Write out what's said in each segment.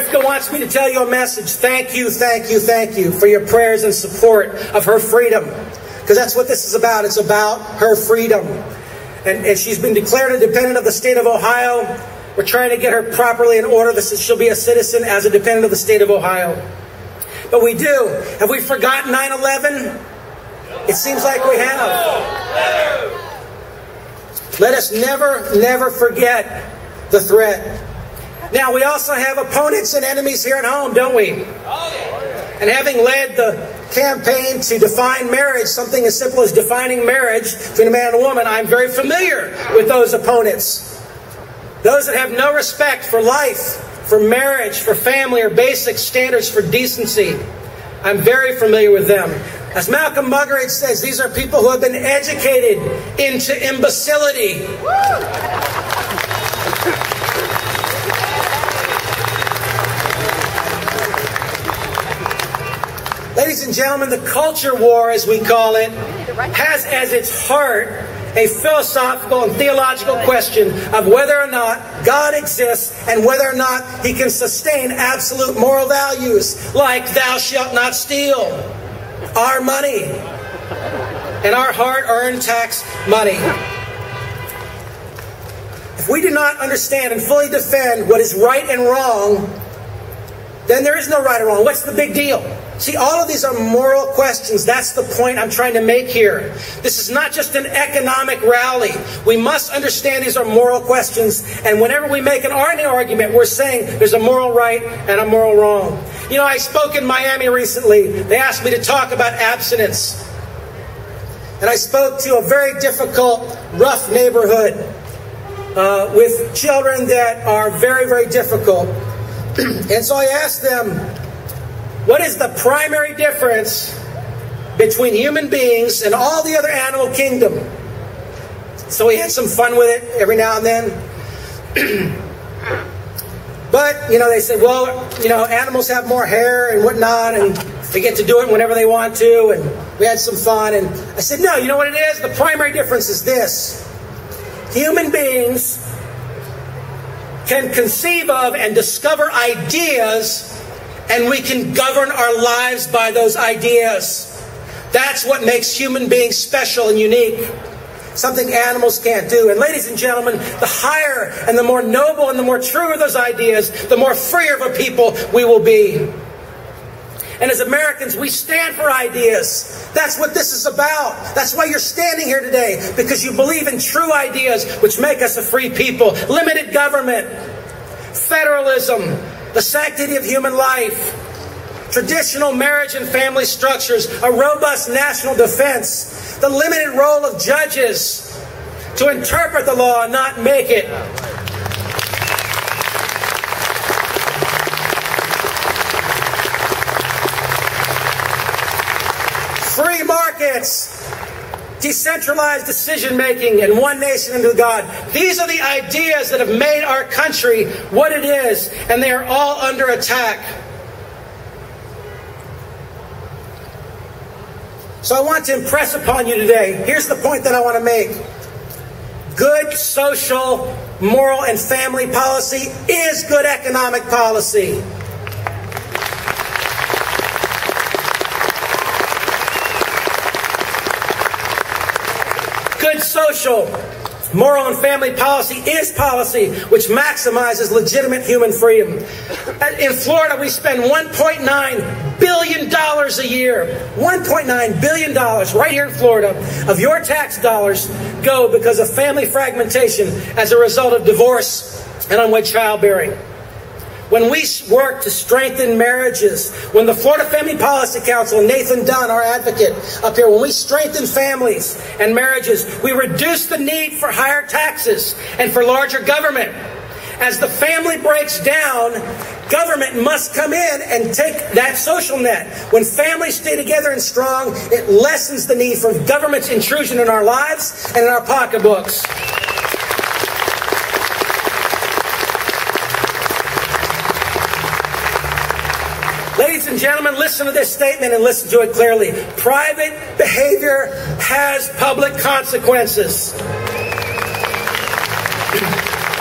Rivka wants me to tell you a message. Thank you, thank you, thank you for your prayers and support of her freedom. Because that's what this is about. It's about her freedom. And she's been declared a dependent of the state of Ohio. We're trying to get her properly in order that she'll be a citizen as a dependent of the state of Ohio. But we do. Have we forgotten 9/11? It seems like we have. Let us never forget the threat. Now, we also have opponents and enemies here at home, don't we? And having led the campaign to define marriage, something as simple as defining marriage between a man and a woman, I'm very familiar with those opponents. Those that have no respect for life, for marriage, for family, or basic standards for decency. I'm very familiar with them. As Malcolm Muggeridge says, these are people who have been educated into imbecility. Ladies and gentlemen, the culture war, as we call it, has as its heart a philosophical and theological question of whether or not God exists and whether or not He can sustain absolute moral values like thou shalt not steal, our money, and our hard-earned tax money. If we do not understand and fully defend what is right and wrong, then there is no right or wrong. What's the big deal? See, all of these are moral questions. That's the point I'm trying to make here. This is not just an economic rally. We must understand these are moral questions. And whenever we make an argument, we're saying there's a moral right and a moral wrong. You know, I spoke in Miami recently. They asked me to talk about abstinence. And I spoke to a very difficult, rough neighborhood with children that are very, very difficult. And so I asked them, what is the primary difference between human beings and all the other animal kingdom? So we had some fun with it every now and then. But, you know, they said, well, you know, animals have more hair and whatnot, and they get to do it whenever they want to, and we had some fun. And I said, no, you know what it is? The primary difference is this. Human beings can conceive of and discover ideas, and we can govern our lives by those ideas. That's what makes human beings special and unique. Something animals can't do. And ladies and gentlemen, the higher and the more noble and the more true of those ideas, the more free of a people we will be. And as Americans, we stand for ideas. That's what this is about. That's why you're standing here today, because you believe in true ideas which make us a free people. Limited government, federalism, the sanctity of human life, traditional marriage and family structures, a robust national defense, the limited role of judges to interpret the law and not make it. Free markets, decentralized decision-making, and one nation under God. These are the ideas that have made our country what it is, and they are all under attack. So I want to impress upon you today, here's the point that I want to make. Good social, moral, and family policy is good economic policy. Good social, moral, and family policy is policy which maximizes legitimate human freedom. In Florida, we spend $1.9 billion a year. $1.9 billion right here in Florida of your tax dollars go because of family fragmentation as a result of divorce and unwed childbearing. When we work to strengthen marriages, when the Florida Family Policy Council, Nathan Dunn, our advocate up here, when we strengthen families and marriages, we reduce the need for higher taxes and for larger government. As the family breaks down, government must come in and take that social net. When families stay together and strong, it lessens the need for government's intrusion in our lives and in our pocketbooks. Ladies and gentlemen, listen to this statement and listen to it clearly. Private behavior has public consequences.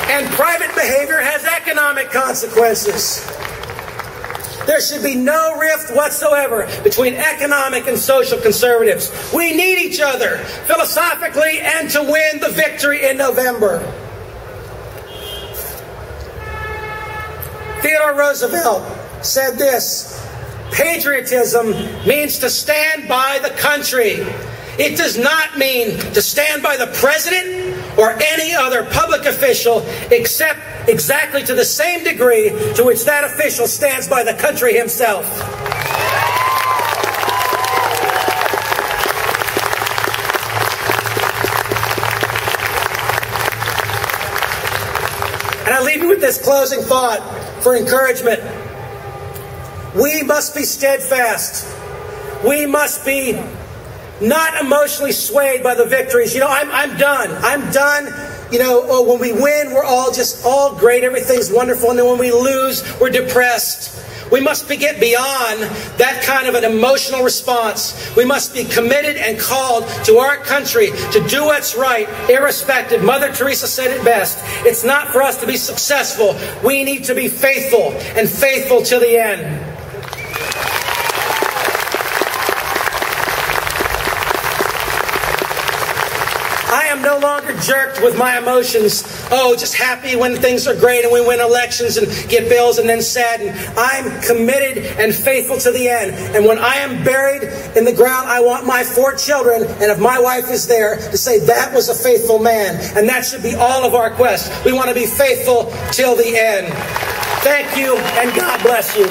And private behavior has economic consequences. There should be no rift whatsoever between economic and social conservatives. We need each other philosophically and to win the victory in November. Theodore Roosevelt said this: patriotism means to stand by the country. It does not mean to stand by the president or any other public official, except exactly to the same degree to which that official stands by the country himself. And I leave you with this closing thought for encouragement. We must be steadfast. We must be not emotionally swayed by the victories. You know, I'm done. I'm done. You know, when we win, we're all great. Everything's wonderful. And then when we lose, we're depressed. We must get beyond that kind of an emotional response. We must be committed and called to our country to do what's right, irrespective. Mother Teresa said it best. It's not for us to be successful. We need to be faithful, and faithful to the end. I am no longer jerked with my emotions. Oh, just happy when things are great and we win elections and get bills, and then saddened. I'm committed and faithful to the end. And when I am buried in the ground, I want my 4 children, and if my wife is there, to say that was a faithful man. And that should be all of our quest. We want to be faithful till the end. Thank you, and God bless you.